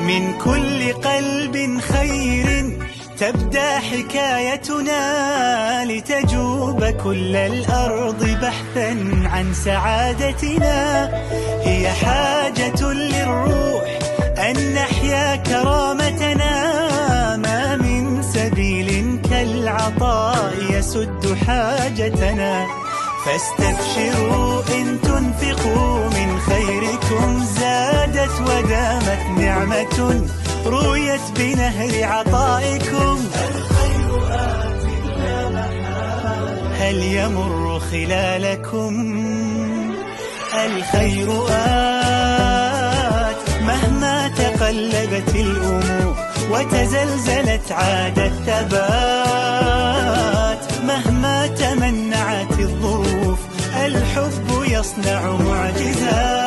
من كل قلب خير تبدأ حكايتنا، لتجوب كل الأرض بحثا عن سعادتنا. هي حاجة للروح أن نحيا كرامتنا، ما من سبيل كالعطاء يسد حاجتنا. فاستبشروا إن تنفقوا من خيركم زادت ودامت نعمة رويت بنهر عطائكم. الخير آت لا محالة هل يمر خلالكم؟ الخير آت مهما تقلبت الأمور وتزلزلت عاد الثبات. مهما تمنعت الظروف الحب يصنع معجزات.